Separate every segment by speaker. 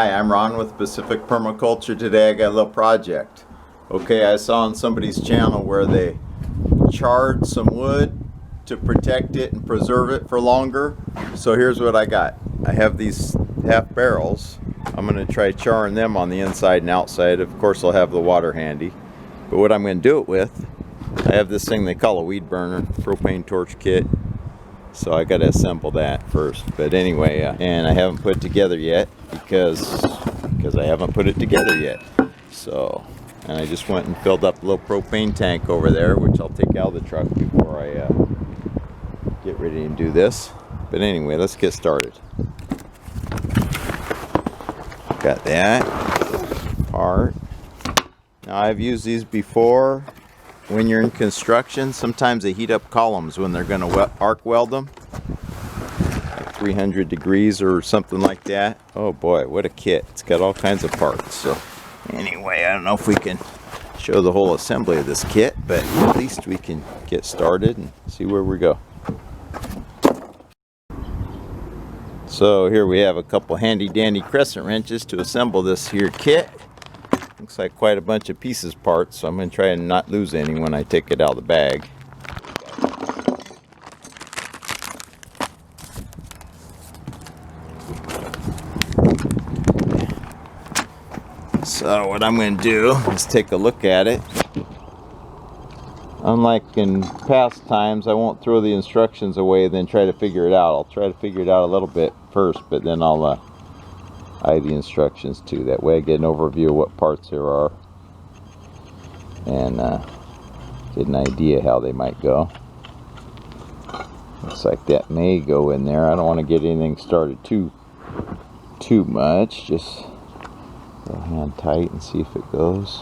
Speaker 1: Hi, I'm Ron with Pacific Permaculture. Today I got a little project. Okay, I saw on somebody's channel where they charred some wood to protect it and preserve it for longer. So here's what I got. I have these half barrels. I'm going to try charring them on the inside and outside. Of course I'll have the water handy. But what I'm going to do it with, I have this thing they call a weed burner, propane torch kit. So I got to assemble that first. But anyway, and I haven't put it together yet because I haven't put it together yet. So, and I just went and filled up a little propane tank over there, which I'll take out of the truck before I get ready and do this. But anyway, let's get started. Got that part. Now I've used these before. When you're in construction, sometimes they heat up columns when they're going to arc weld them, like 300 degrees or something like that. Oh boy, what a kit. It's got all kinds of parts. So anyway, I don't know if we can show the whole assembly of this kit, but at least we can get started and see where we go. So here we have a couple handy dandy crescent wrenches to assemble this here kit. Looks like quite a bunch of pieces parts, so I'm going to try and not lose any when I take it out of the bag. So what I'm going to do is take a look at it. Unlike in past times, I won't throw the instructions away and then try to figure it out. I'll try to figure it out a little bit first, but then I'll eye the instructions too. That way I get an overview of what parts there are and get an idea how they might go. Looks like that may go in there. I don't want to get anything started too much. Just go hand tight and see if it goes.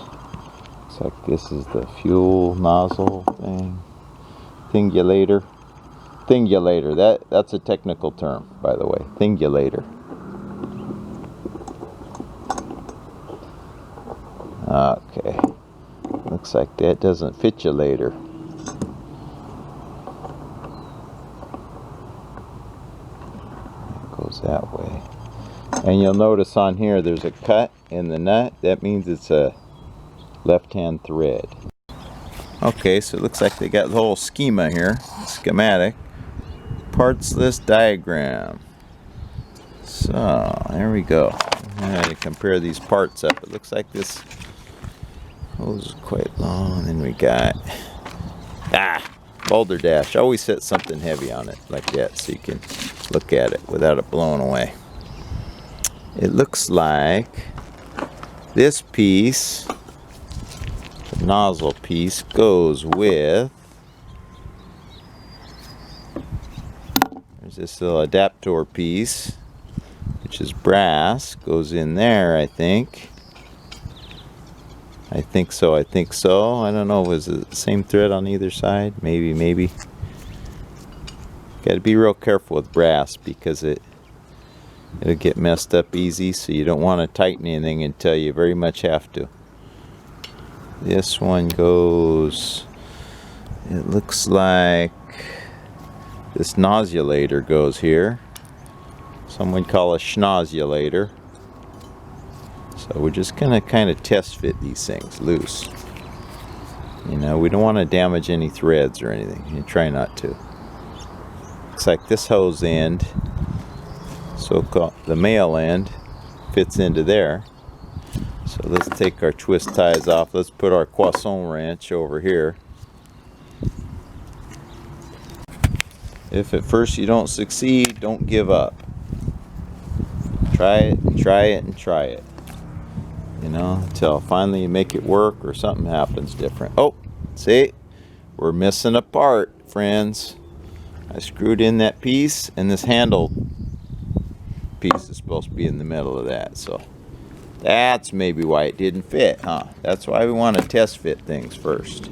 Speaker 1: Looks like this is the fuel nozzle thing. Thingulator. That's a technical term, by the way. Thingulator. Okay, looks like that doesn't fit you later. It goes that way. And you'll notice on here there's a cut in the nut. That means it's a left-hand thread. Okay, so it looks like they got the whole schema here, schematic. Parts list diagram. So, there we go. I'm going to compare these parts up. It looks like this hose is quite long. And then we got boulder dash. Always set something heavy on it like that so you can look at it without it blowing away. It looks like this piece, the nozzle piece, goes with, there's this little adapter piece, which is brass, goes in there, I think. I think so. I don't know, was it the same thread on either side? Maybe. Got to be real careful with brass because it'll get messed up easy, so you don't want to tighten anything until you very much have to. This one goes, it looks like this nozzulator goes here. Some would call a schnozzulator. So we're just going to kind of test fit these things loose. You know, we don't want to damage any threads or anything. You try not to. Looks like this hose end, so-called the male end, fits into there. So let's take our twist ties off. Let's put our Poisson wrench over here. If at first you don't succeed, don't give up. Try it and try it and try it. You know, until finally you make it work or something happens different. Oh, see? We're missing a part, friends. I screwed in that piece, and this handle piece is supposed to be in the middle of that. So that's maybe why it didn't fit, huh? That's why we want to test fit things first.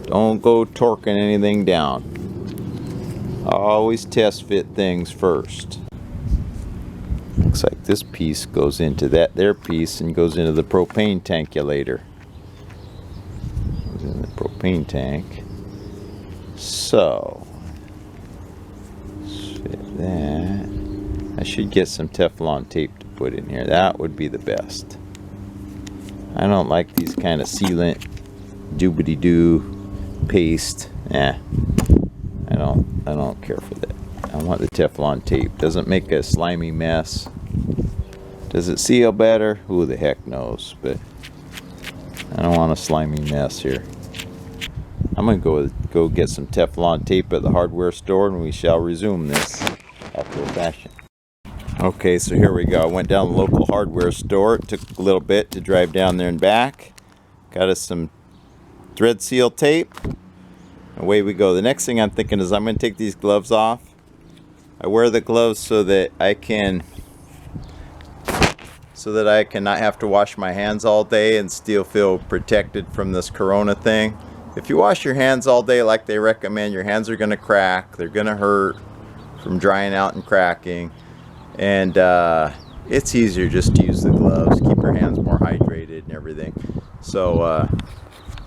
Speaker 1: Don't go torquing anything down. Always test fit things first. Looks like this piece goes into that there piece and goes into the propane tankulator. Goes in the propane tank. So, fit that. I should get some Teflon tape to put in here. That would be the best. I don't like these kind of sealant doobity-doo paste. I don't care for that. I want the Teflon tape. Doesn't make a slimy mess. Does it seal better? Who the heck knows, but I don't want a slimy mess here. I'm gonna go get some Teflon tape at the hardware store, and we shall resume this after fashion. Okay, so here we go. I went down to the local hardware store. It took a little bit to drive down there and back. Got us some thread seal tape. Away we go. The next thing I'm thinking is I'm going to take these gloves off. I wear the gloves so that I not have to wash my hands all day and still feel protected from this corona thing. If you wash your hands all day like they recommend, your hands are going to crack. They're going to hurt from drying out and cracking. And it's easier just to use the gloves, keep your hands more hydrated and everything. So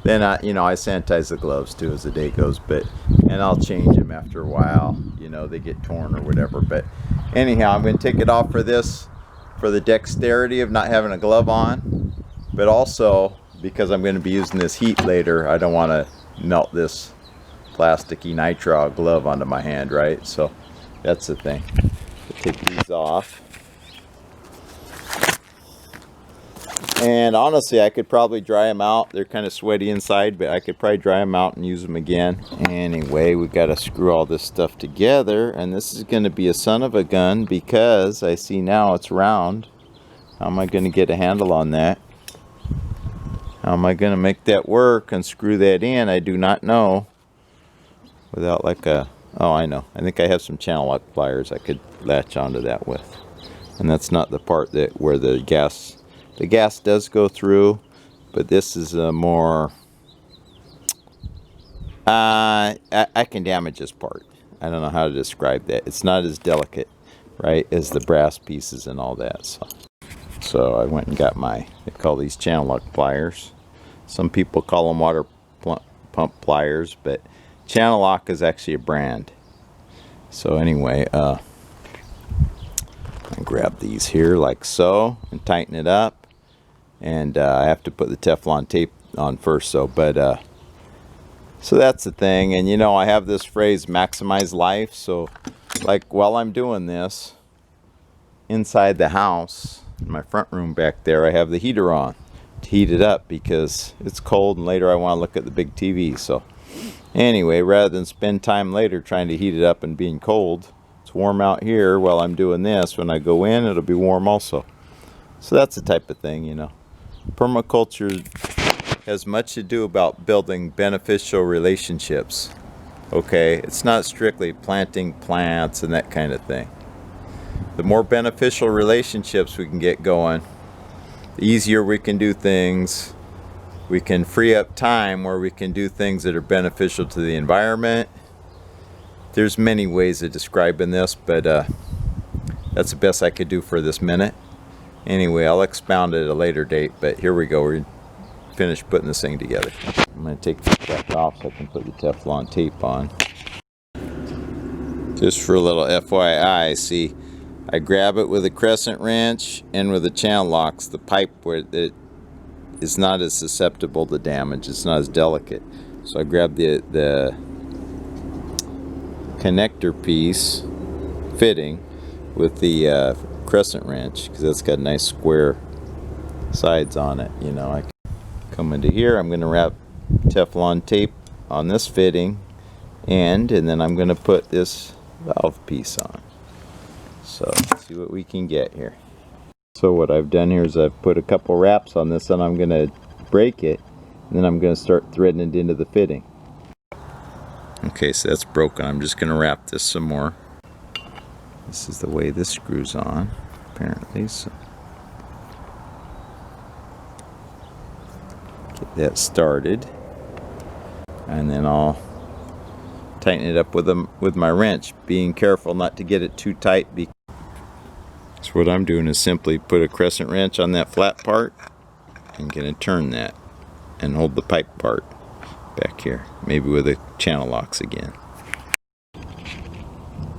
Speaker 1: then I sanitize the gloves too as the day goes, and I'll change them after a while. They get torn or whatever. But anyhow, I'm going to take it off for the dexterity of not having a glove on, but also because I'm going to be using this heat later, I don't want to melt this plasticky nitrile glove onto my hand, right? So that's the thing. Take these off, and honestly I could probably dry them out. They're kind of sweaty inside, but I could probably dry them out and use them again. Anyway, we got to screw all this stuff together, and this is going to be a son of a gun because I see now it's round. How am I going to get a handle on that? How am I going to make that work and screw that in? I do not know. Without like a... Oh, I know. I think I have some channel lock pliers I could latch onto that with. And that's not the part where the gas does go through, but this is a more I can damage this part. I don't know how to describe that. It's not as delicate, right, as the brass pieces and all that. So I went and got they call these channel lock pliers. Some people call them water pump pliers, but Channel Lock is actually a brand. So anyway, I grab these here like so and tighten it up, and I have to put the Teflon tape on first. So that's the thing. And I have this phrase, maximize life. So like while I'm doing this inside the house in my front room back there, I have the heater on to heat it up because it's cold, and later I want to look at the big TV. So anyway, rather than spend time later trying to heat it up and being cold, it's warm out here while I'm doing this. When I go in, it'll be warm also. So that's the type of thing, Permaculture has much to do about building beneficial relationships. Okay, it's not strictly planting plants and that kind of thing. The more beneficial relationships we can get going, the easier we can do things. We can free up time where we can do things that are beneficial to the environment. There's many ways of describing this, but that's the best I could do for this minute. Anyway, I'll expound at a later date, but here we go. We're finished putting this thing together. I'm going to take this back off so I can put the Teflon tape on. Just for a little FYI, see, I grab it with a crescent wrench and with the channel locks, the pipe where it is not as susceptible to damage. It's not as delicate. So I grab the connector piece fitting with the crescent wrench because that's got nice square sides on it. I come into here. I'm going to wrap Teflon tape on this fitting and then I'm going to put this valve piece on. So let's see what we can get here. So what I've done here is I've put a couple wraps on this, and I'm going to break it, and then I'm going to start threading it into the fitting. Okay, so that's broken. I'm just going to wrap this some more. This is the way this screws on, apparently. So get that started, and then I'll tighten it up with my wrench, being careful not to get it too tight. So what I'm doing is simply put a crescent wrench on that flat part. I'm going to turn that and hold the pipe part back here, maybe with the channel locks again.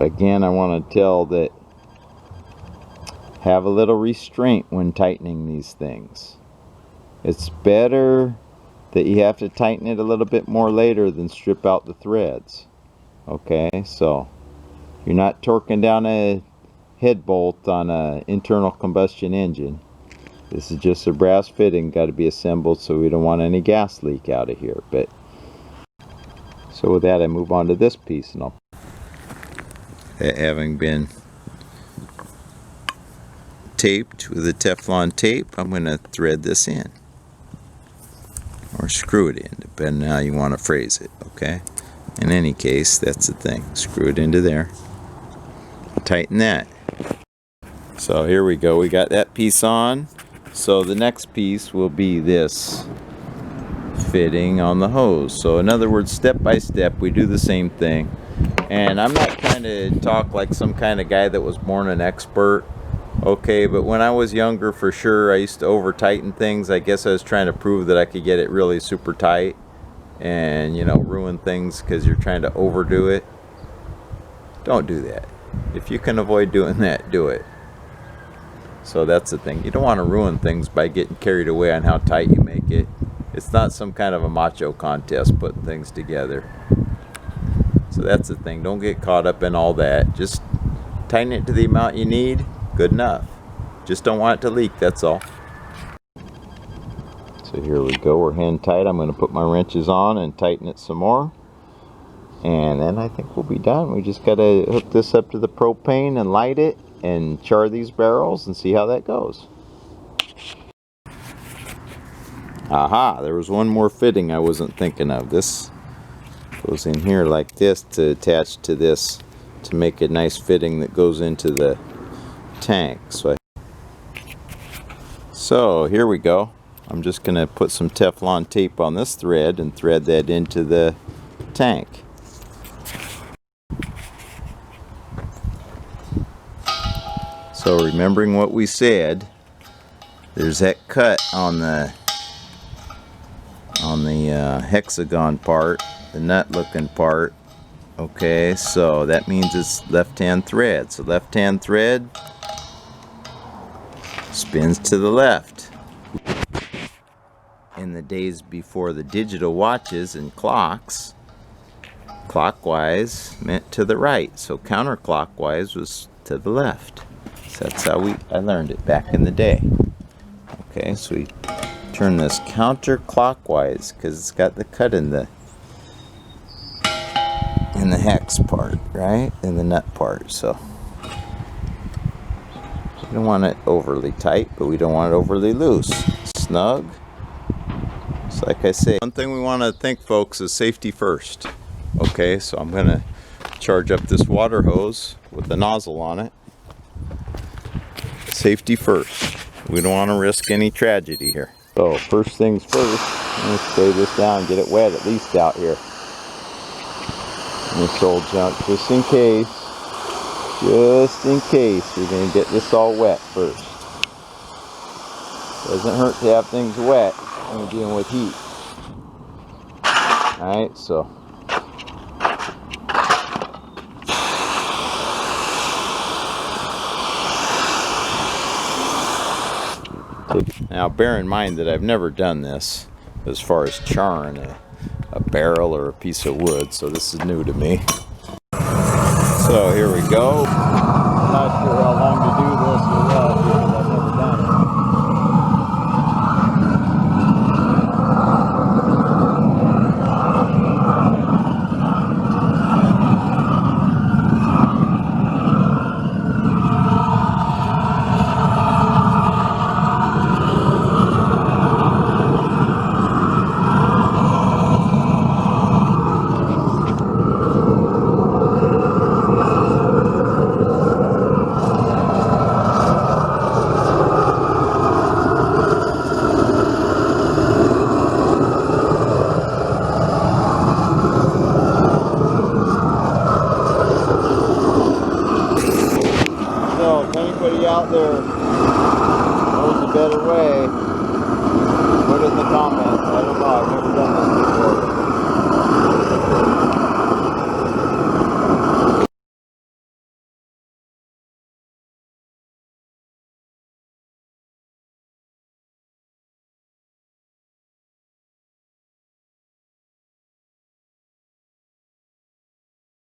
Speaker 1: Again, I want to tell that Have a little restraint when tightening these things. It's better that you have to tighten it a little bit more later than strip out the threads. Okay, so you're not torquing down a head bolt on an internal combustion engine. This is just a brass fitting, got to be assembled, so we don't want any gas leak out of here. But so with that, I move on to this piece, and that having been taped with a Teflon tape, I'm going to thread this in, or screw it in, depending on how you want to phrase it. Okay, in any case, that's the thing. Screw it into there, tighten that. So here we go, we got that piece on. So the next piece will be this fitting on the hose. So in other words, step by step, we do the same thing. And I'm not trying to talk like some kind of guy that was born an expert, okay, but when I was younger, for sure, I used to over tighten things. I guess I was trying to prove that I could get it really super tight and, you know, ruin things because you're trying to overdo it. Don't do that. If you can avoid doing that, do it. So that's the thing. You don't want to ruin things by getting carried away on how tight you make it. It's not some kind of a macho contest putting things together. So that's the thing. Don't get caught up in all that. Just tighten it to the amount you need. Good enough. Just don't want it to leak, that's all. So here we go. We're hand tight. I'm going to put my wrenches on and tighten it some more. And then I think we'll be done. We just got to hook this up to the propane and light it and char these barrels and see how that goes. Aha, there was one more fitting I wasn't thinking of. This goes in here like this to attach to this to make a nice fitting that goes into the tank. So here we go. I'm just going to put some Teflon tape on this thread and thread that into the tank. So remembering what we said, there's that cut on the hexagon part, the nut looking part. Okay, so that means it's left-hand thread. So left-hand thread spins to the left. In the days before the digital watches and clocks, clockwise meant to the right. So counterclockwise was to the left. So that's how I learned it back in the day. Okay, so we turn this counterclockwise because it's got the cut in the hex part, right? In the nut part. So we don't want it overly tight, but we don't want it overly loose. Snug. So like I say, one thing we want to think, folks, is safety first. Okay, so I'm going to charge up this water hose with the nozzle on it. Safety first. We don't want to risk any tragedy here. So first things first, I'm going to spray this down and get it wet at least out here. This old junk, just in case you're going to get this all wet first. Doesn't hurt to have things wet when you're dealing with heat. Alright, so now bear in mind that I've never done this as far as charring a barrel or a piece of wood, so this is new to me. So here we go. I'm not sure how long to do this or what because I've never done it. So if anybody out there knows a better way,